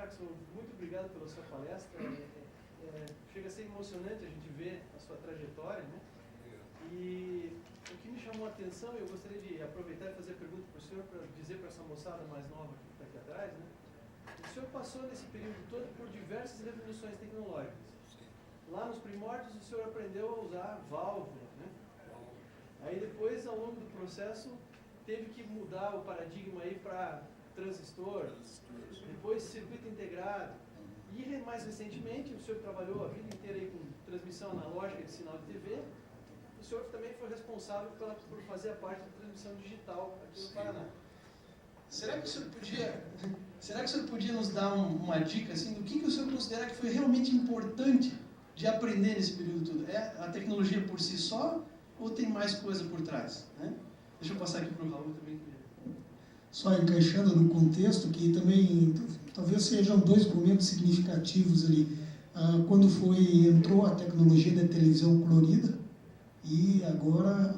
Jackson, muito obrigado pela sua palestra. Chega a ser emocionante a gente ver a sua trajetória, né? E o que me chamou a atenção, eu gostaria de aproveitar e fazer a pergunta para o senhor, para dizer para essa moçada mais nova que está aqui atrás, né? O senhor passou nesse período todo por diversas revoluções tecnológicas. Lá nos primórdios, o senhor aprendeu a usar válvula, né? Aí depois, ao longo do processo, teve que mudar o paradigma aí para transistor, depois circuito integrado. E mais recentemente, o senhor trabalhou a vida inteira aí com transmissão analógica de sinal de TV. O senhor também foi responsável por fazer a parte da transmissão digital aqui no Paraná. Será que o senhor podia nos dar uma dica assim, do que o senhor considera que foi realmente importante de aprender nesse período todo? É a tecnologia por si só ou tem mais coisa por trás? Né? Deixa eu passar aqui para o Raul também. Só encaixando no contexto, que também talvez sejam dois momentos significativos ali. Quando entrou a tecnologia da televisão colorida, e agora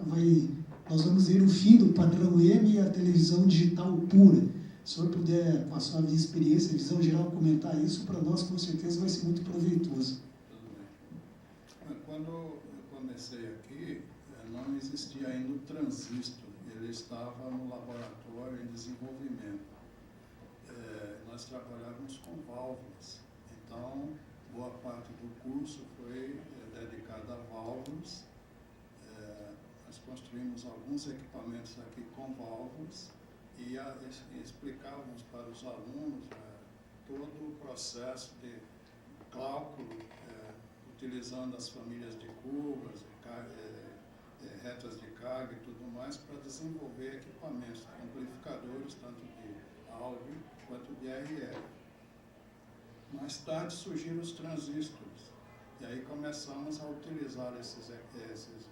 nós vamos ver o fim do padrão M e a televisão digital pura. Se o senhor puder passar a minha experiência, a visão geral, comentar isso, para nós com certeza vai ser muito proveitoso. Tudo bem. Quando eu comecei aqui, não existia ainda o transistor, ele estava no laboratório em desenvolvimento. Nós trabalhávamos com válvulas, então boa parte do curso foi dedicada a válvulas. Nós construímos alguns equipamentos aqui com válvulas e explicávamos para os alunos todo o processo de cálculo, utilizando as famílias de curvas, retas de carga e tudo mais, para desenvolver equipamentos, amplificadores, tanto de áudio quanto de RF. Mais tarde surgiram os transistores, e aí começamos a utilizar esses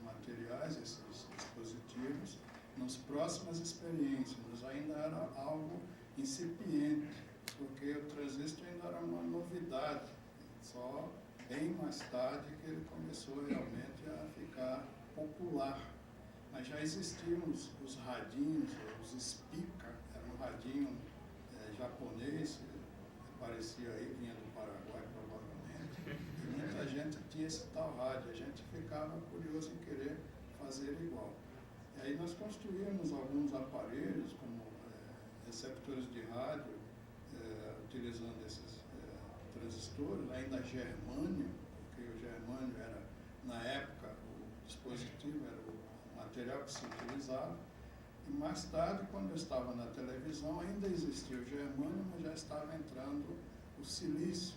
materiais, esses dispositivos, nas próximas experiências, mas ainda era algo incipiente, porque o transistor ainda era uma novidade, só bem mais tarde que ele começou realmente a ficar popular. Mas já existiam os radinhos, os Spica, era um radinho japonês, aparecia aí, vinha do Paraguai provavelmente, e muita gente tinha esse tal rádio, a gente ficava curioso em querer fazer igual. E aí nós construímos alguns aparelhos, como receptores de rádio, utilizando esses transistores, ainda germânio, porque o germânio era, na época, o dispositivo era o material que se utilizava. E mais tarde, quando eu estava na televisão, ainda existia o germânio, mas já estava entrando o silício.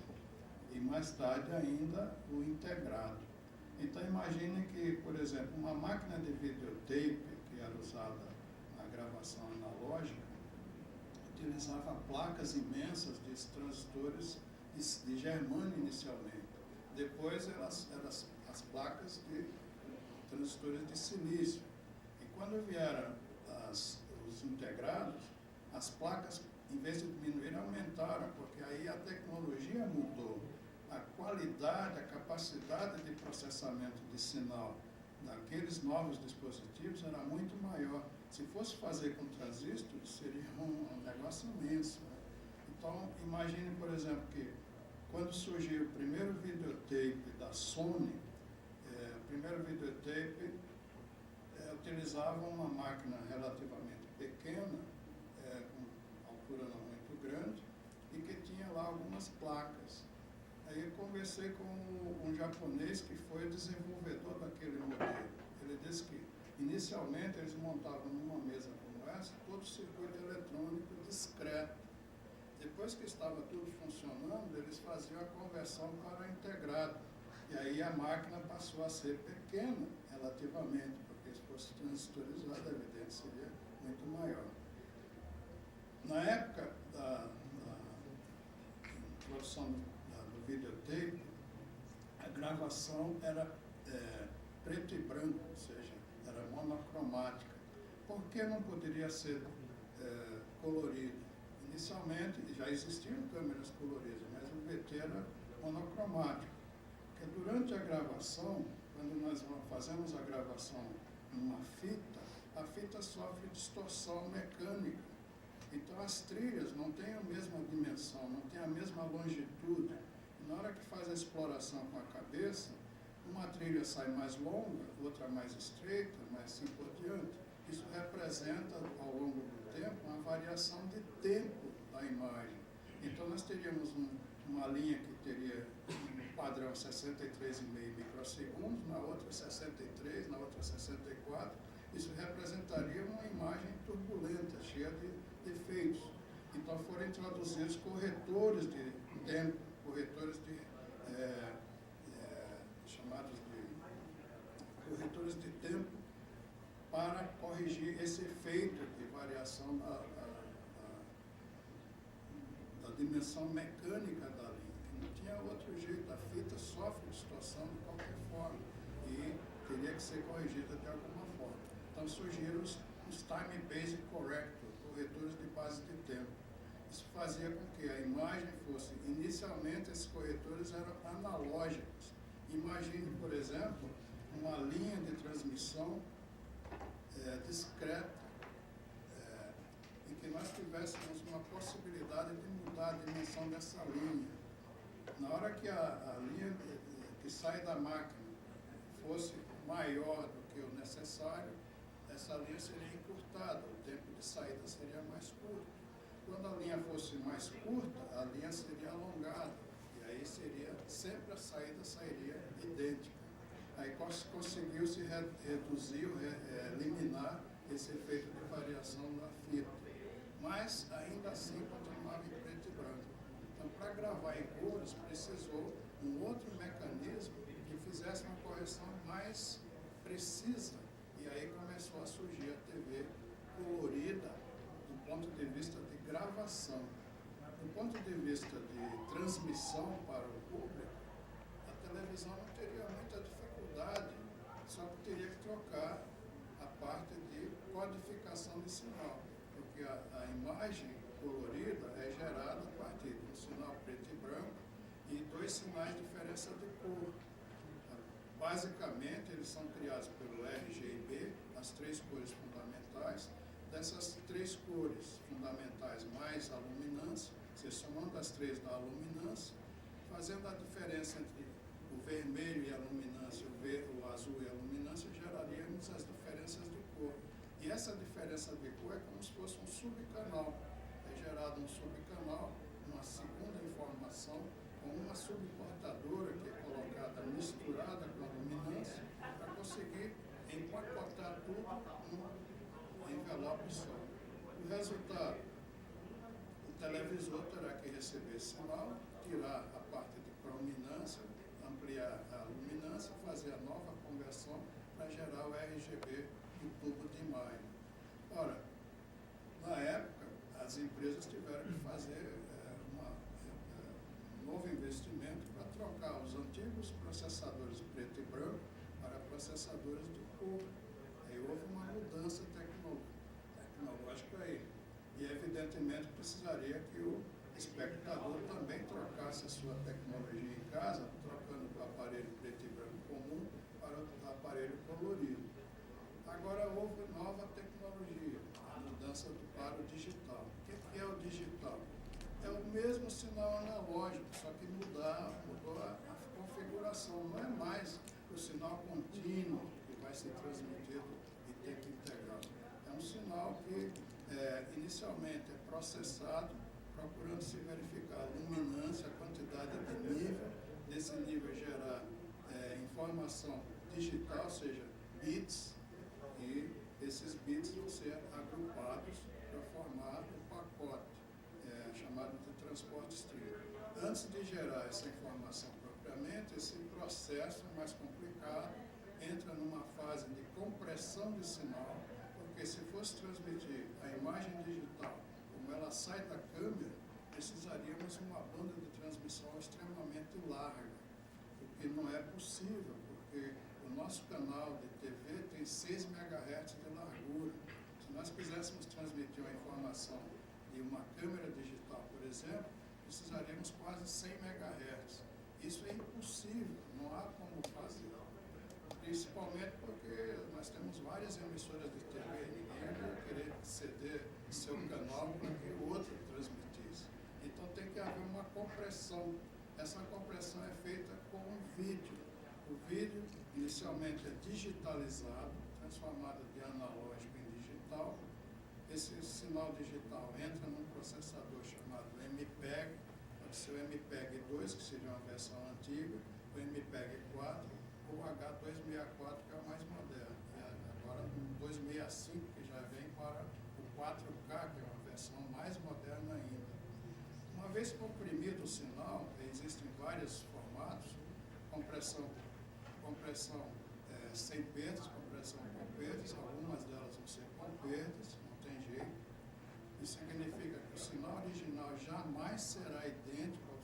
E mais tarde ainda o integrado. Então imagine que, por exemplo, uma máquina de videotape, que era usada na gravação analógica, utilizava placas imensas de transistores de germânio inicialmente. Depois as placas de transistores de silício. E quando vieram os integrados, as placas, em vez de diminuir, aumentaram, porque aí a tecnologia mudou. A qualidade, a capacidade de processamento de sinal daqueles novos dispositivos era muito maior. Se fosse fazer com transistores, seria um negócio imenso. Né? Então, imagine, por exemplo, que quando surgiu o primeiro videotape da Sony, o primeiro videotape utilizava uma máquina relativamente pequena, com altura não muito grande, e que tinha lá algumas placas. Aí eu conversei com um japonês que foi o desenvolvedor daquele modelo. Ele disse que, inicialmente, eles montavam numa mesa como essa todo o circuito eletrônico discreto. Depois que estava tudo funcionando, eles faziam a conversão para integrado. E aí a máquina passou a ser pequena, relativamente, porque se fosse transistorizada, a evidência seria muito maior. Na época da introdução do videotape, a gravação era preto e branco, ou seja, era monocromática. Por que não poderia ser colorido? Inicialmente já existiam câmeras coloridas, mas o VT era monocromático. Porque durante a gravação, quando nós fazemos a gravação numa fita, a fita sofre distorção mecânica. Então as trilhas não têm a mesma dimensão, não têm a mesma longitude. E na hora que faz a exploração com a cabeça, uma trilha sai mais longa, outra mais estreita, mas assim por diante. Isso representa, ao longo do tempo, uma variação de tempo da imagem. Então nós teríamos uma linha que teria um padrão 63,5 microsegundos, na outra 63, na outra 64. Isso representaria uma imagem turbulenta, cheia de defeitos. Então foram introduzidos corretores de tempo, corretores de chamados de corretores de tempo, para corrigir esse efeito de variação da dimensão mecânica da linha. Não tinha outro jeito, a fita sofre distorção de qualquer forma e teria que ser corrigida de alguma forma. Então surgiram os time-based correctors, corretores de base de tempo. Isso fazia com que a imagem fosse, inicialmente esses corretores eram analógicos. Imagine, por exemplo, uma linha de transmissão discreta, em que nós tivéssemos uma possibilidade de mudar a dimensão dessa linha. Na hora que a linha que sai da máquina fosse maior do que o necessário, essa linha seria encurtada, o tempo de saída seria mais curto. Quando a linha fosse mais curta, a linha seria alongada, e aí sempre a saída sairia idêntica. Aí conseguiu-se reduzir, eliminar esse efeito de variação da fita. Mas, ainda assim, continuava em preto e branco. Então, para gravar em cores, precisou um outro mecanismo que fizesse uma correção mais precisa. E aí começou a surgir a TV colorida, do ponto de vista de gravação. Do ponto de vista de transmissão para o público, a televisão não teria muita dificuldade, só que teria que trocar a parte de codificação de sinal, porque a imagem colorida é gerada a partir de um sinal preto e branco e 2 sinais de diferença de cor. Basicamente, eles são criados pelo RGB, as 3 cores fundamentais. Dessas 3 cores fundamentais mais a luminância, você somando as 3 da luminância, fazendo a diferença entre o vermelho e a luminância, o azul e a luminância, geraríamos as diferenças de cor. E essa diferença de cor é como se fosse um subcanal. É gerado um subcanal, uma segunda informação, com uma subportadora que é colocada, misturada com a luminância, para conseguir empacotar tudo num envelope só. O resultado, o televisor terá que receber esse sinal, tirar a parte de prominência, ampliar a luminância, fazer a nova conversão para gerar o RGB do tubo de imagem. Ora, na época, as empresas tiveram que fazer um novo investimento para trocar os antigos processadores preto e branco para processadores de cor. Aí houve uma mudança tecnológica aí. E, evidentemente, precisaria que o espectador também trocasse a sua tecnologia em casa, trocando do aparelho preto e branco comum para o aparelho colorido. Agora houve nova tecnologia, a mudança para o digital. O que é o digital? É o mesmo sinal analógico, só que mudou a configuração. Não é mais o sinal contínuo que vai ser transmitido e tem que integrar. É um sinal que inicialmente é processado, procurando se verificar a luminância, a quantidade de nível, desse nível gerar informação digital, ou seja, bits, e esses bits vão ser agrupados para formar um pacote chamado de transporte stream. Antes de gerar essa informação propriamente, esse processo é mais complicado, entra numa fase de compressão de sinal, porque se fosse transmitir a imagem digital como ela sai da câmera, precisaríamos uma banda de transmissão extremamente larga, o que não é possível, porque o nosso canal de TV tem 6 MHz de largura. Se nós quiséssemos transmitir uma informação de uma câmera digital, por exemplo, precisaríamos quase 100 MHz. Isso é impossível, não há como fazer. Principalmente porque nós temos várias emissoras de TV e ninguém vai querer ceder seu canal para que compressão. Essa compressão é feita com um vídeo. O vídeo inicialmente é digitalizado, transformado de analógico em digital. Esse sinal digital entra num processador chamado MPEG, pode ser o MPEG 2, que seria uma versão antiga, o MPEG 4, ou o H264, que é o mais moderno. E agora o 265, que já vem para o 4K, que é uma versão mais moderna ainda. Uma vez comprimido o sinal, existem vários formatos, compressão sem perdas, compressão com perdas, algumas delas vão ser com perdas, não tem jeito. Isso significa que o sinal original jamais será idêntico,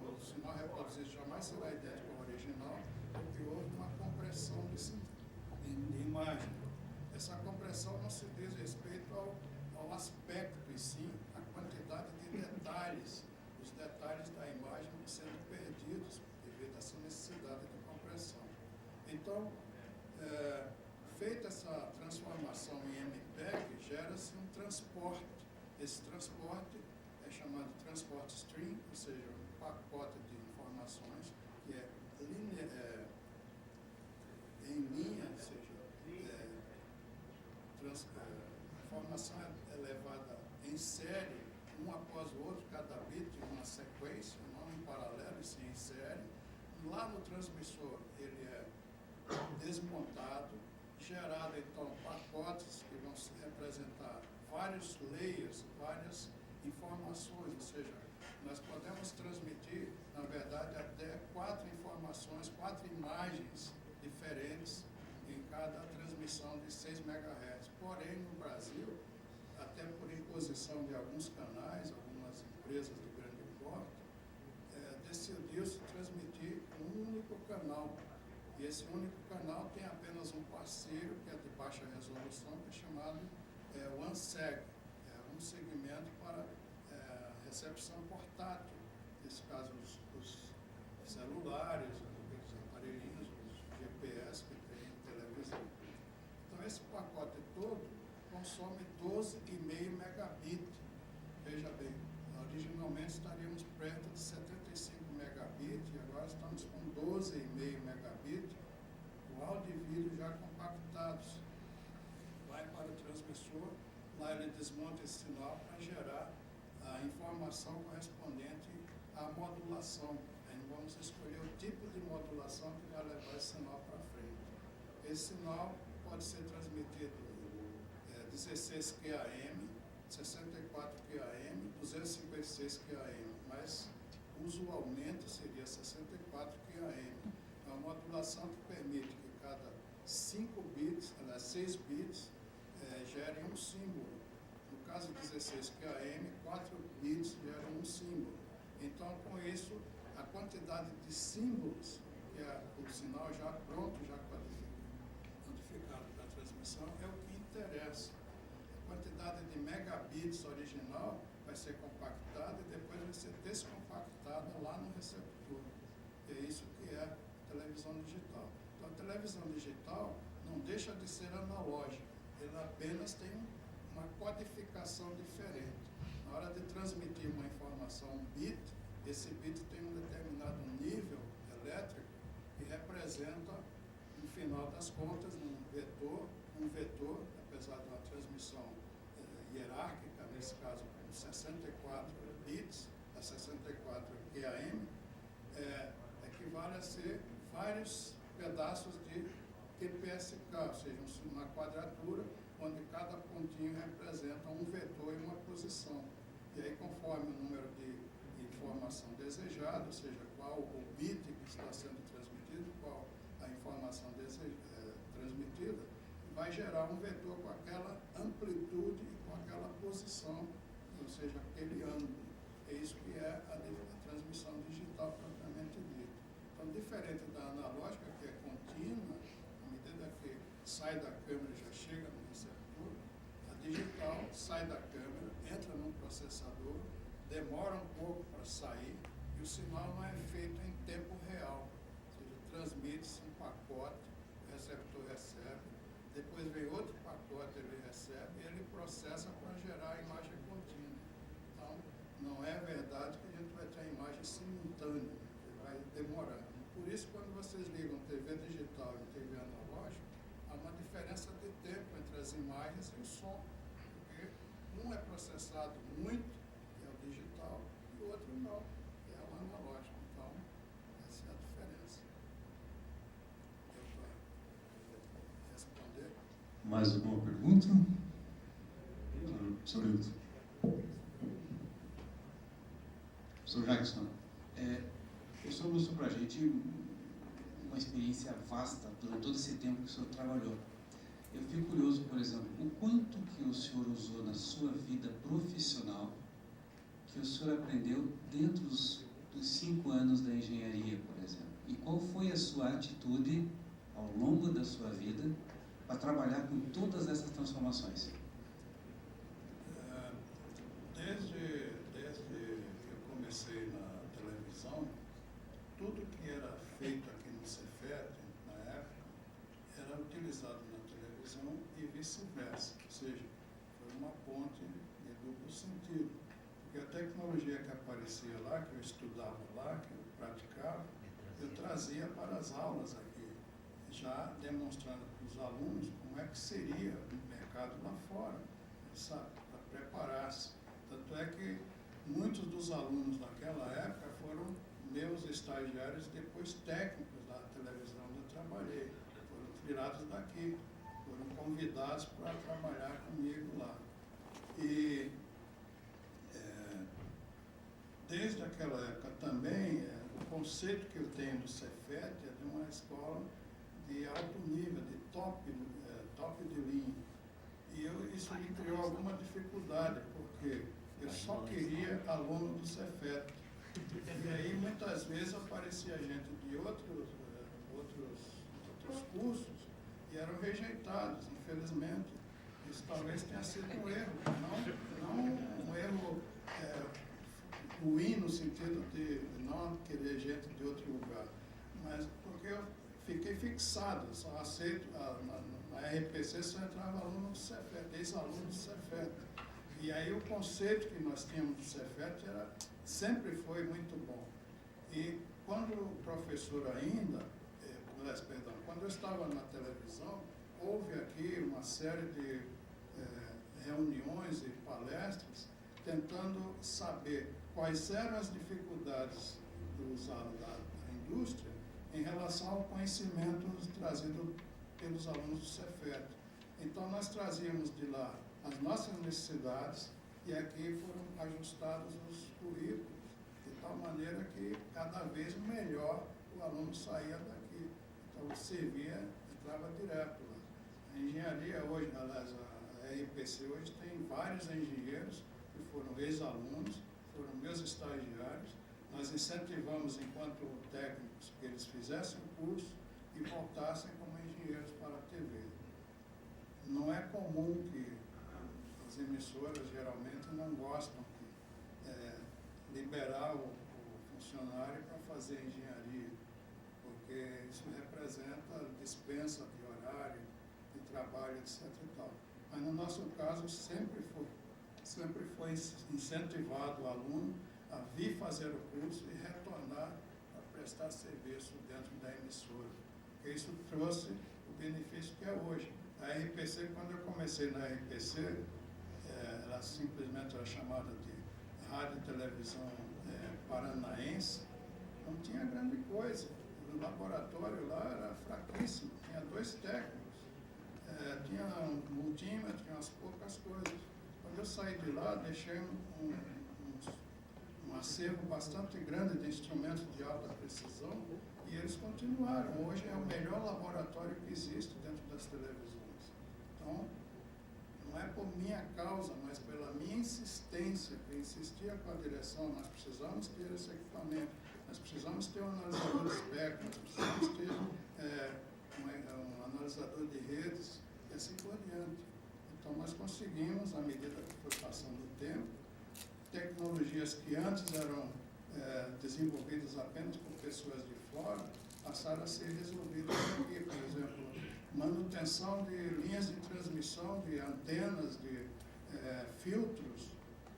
o sinal reproduzido jamais será idêntico ao original, porque houve uma compressão de imagem. Essa compressão não se diz respeito ao aspecto em si, a quantidade de detalhes, os detalhes da imagem sendo perdidos devido a essa necessidade de compressão. Então, feita essa transformação em MPEG, gera-se um transporte. Esse transporte é chamado de transporte stream, ou seja, um pacote de informações que é em linha, ou seja, a informação é levada em série, um após o outro, cada bit em uma sequência, não em paralelo, e sim em série. Lá no transmissor, ele é desmontado, gerado então pacotes que vão representar vários layers, várias informações, ou seja, nós podemos transmitir, na verdade, até 4 informações, 4 imagens diferentes em cada transmissão de 6 MHz. Porém, no Brasil, até por imposição de alguns canais, algumas empresas de grande porte, decidiu-se transmitir um único canal. E esse único canal tem apenas um parceiro, que é de baixa resolução, que é chamado OneSeg, um segmento para recepção portátil, nesse caso os celulares, os aparelhinhos, os GPS que tem televisão. Então esse pacote todo consome 12,5 megabit. Veja bem, originalmente estaríamos perto de 75 megabit e agora estamos com 12,5 megabit, o áudio e vídeo já compactados. Vai para o transmissor, lá ele desmonta esse sinal para gerar a informação correspondente à modulação. Aí vamos escolher o tipo de modulação que vai levar esse sinal para frente. Esse sinal pode ser transmitido 16 QAM, 64 QAM, 256 QAM, mas usualmente seria 64 QAM. É uma modulação que permite que cada 5 bits, 6 bits, gerem um símbolo. No caso 16 QAM, 4 bits geram um símbolo. Então, com isso, a quantidade de símbolos, que é o sinal já pronto, já codificado para a transmissão, é o que interessa. A quantidade de megabits original vai ser compactada e depois vai ser descompactada lá no receptor. É isso que é a televisão digital. Então, a televisão digital não deixa de ser analógica, ela apenas tem uma codificação diferente. Na hora de transmitir uma informação, um bit, esse bit tem um determinado nível elétrico que representa, no final das contas, um vetor, apesar de uma transmissão hierárquica, nesse caso com 64 bits, a 64 QAM, equivale a ser vários pedaços de QPSK, ou seja, uma quadratura, onde cada pontinho representa um vetor e uma posição. E aí, conforme o número de informação desejada, ou seja, qual o bit que está sendo transmitido, qual a informação transmitida, vai gerar um vetor com aquela amplitude e com aquela posição, ou seja, aquele ângulo. É isso que é a transmissão digital propriamente dita. Então, diferente da analógica, que é contínua, à medida que sai da câmera e já chega no receptor, a digital sai da câmera, entra num processador, demora um pouco para sair e o sinal não é feito em tempo real. Ou seja, transmite-se um pacote, o receptor recebe, depois vem outro pacote, ele recebe e ele processa para gerar a imagem contínua. Então, não é verdade que a gente vai ter a imagem imagens e o som, porque um é processado muito, que é o digital, e o outro não, que é o analógico. Então, essa é a diferença. Deu para responder? Mais alguma pergunta? Professor Hilton. Professor Jackson, o senhor mostrou para a gente uma experiência vasta durante todo esse tempo que o senhor trabalhou. Eu fico curioso, por exemplo, o quanto que o senhor usou na sua vida profissional, que o senhor aprendeu dentro dos 5 anos da engenharia, por exemplo. E qual foi a sua atitude ao longo da sua vida para trabalhar com todas essas transformações? Desde que eu comecei na televisão, tudo que era feito aqui no Cefet, na época, era utilizado na televisão e vice-versa. Ou seja, foi uma ponte de duplo sentido. Porque a tecnologia que aparecia lá, que eu estudava lá, que eu praticava, eu trazia para as aulas aqui, já demonstrando para os alunos como é que seria o mercado lá fora, sabe, para preparar-se. Tanto é que muitos dos alunos naquela época foram meus estagiários, depois técnicos da televisão onde eu trabalhei, foram tirados daqui, foram convidados para trabalhar comigo lá. E desde aquela época também, o conceito que eu tenho do Cefet é de uma escola de alto nível, de top de linha. E isso me criou alguma dificuldade, porque eu só queria aluno do Cefet. E aí, muitas vezes, aparecia gente de outros cursos e eram rejeitados, infelizmente. Isso talvez tenha sido um erro, não um erro ruim no sentido de não querer gente de outro lugar, mas porque eu fiquei fixado, só aceito, na RPC só entrava aluno do Cefet, ex-aluno do Cefet. E aí o conceito que nós tínhamos do Cefet sempre foi muito bom. E quando o professor ainda, quando eu estava na televisão, houve aqui uma série de reuniões e palestras tentando saber quais eram as dificuldades da indústria em relação ao conhecimento trazido pelos alunos do Cefet. Então, nós trazíamos de lá as nossas necessidades e aqui foram ajustados os currículos, de tal maneira que cada vez melhor o aluno saía daqui. Então, servia, entrava direto lá. A engenharia hoje, aliás, a RPC hoje tem vários engenheiros que foram ex-alunos, foram meus estagiários. Nós incentivamos, enquanto técnicos, que eles fizessem o curso e voltassem como engenheiros para a TV. Não é comum que as emissoras geralmente não gostam de liberar o funcionário para fazer engenharia, porque isso representa dispensa de horário, de trabalho, etc. e tal. Mas no nosso caso sempre foi incentivado o aluno a vir fazer o curso e retornar a prestar serviço dentro da emissora. Porque isso trouxe o benefício que é hoje. A RPC, quando eu comecei na RPC, ela simplesmente era chamada de Rádio e Televisão Paranaense, não tinha grande coisa. O laboratório lá era fraquíssimo, tinha 2 técnicos, tinha um multímetro, tinha umas poucas coisas. Quando eu saí de lá, deixei um acervo bastante grande de instrumentos de alta precisão e eles continuaram. Hoje é o melhor laboratório que existe dentro das televisões. Então, não é por minha causa, mas pela minha insistência, que eu insistia com a direção, nós precisamos ter esse equipamento, nós precisamos ter um analisador de espectro, nós precisamos ter um analisador de redes e assim por diante. Então, nós conseguimos, à medida que foi passando o tempo, tecnologias que antes eram desenvolvidas apenas por pessoas de fora, passaram a ser resolvidas aqui. Por exemplo, manutenção de linhas de transmissão, de antenas, de filtros,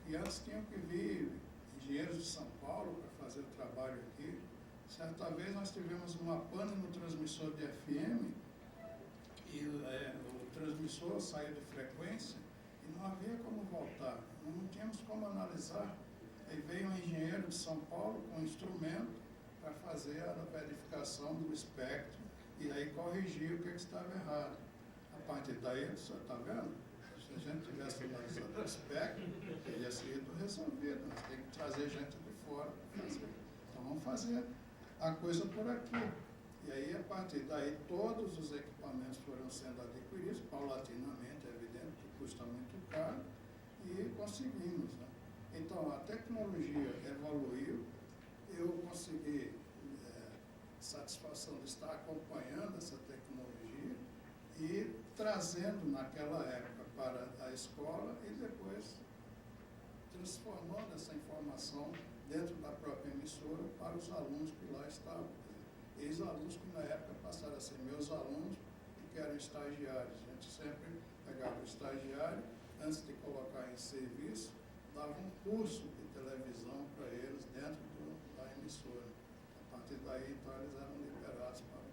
que antes tinham que vir engenheiros de São Paulo para fazer o trabalho aqui. Certa vez nós tivemos uma pane no transmissor de FM e o transmissor começou, saiu de frequência e não havia como voltar, não tínhamos como analisar. Aí veio um engenheiro de São Paulo com um instrumento para fazer a verificação do espectro e aí corrigir o que estava errado. A partir daí, o senhor está vendo? Se a gente tivesse analisado o espectro, teria sido resolvido. Nós temos que trazer gente de fora para fazer. Então vamos fazer a coisa por aqui. E aí, a partir daí, todos os equipamentos foram sendo adquiridos, paulatinamente, é evidente, que custa muito caro, e conseguimos. Né? Então, a tecnologia evoluiu, eu consegui satisfação de estar acompanhando essa tecnologia e trazendo naquela época para a escola e depois transformando essa informação dentro da própria emissora para os alunos que lá estavam. Ex-alunos que na época passaram a ser meus alunos e que eram estagiários. A gente sempre pegava o estagiário, antes de colocar em serviço, dava um curso de televisão para eles dentro da emissora. A partir daí, então, eles eram liberados para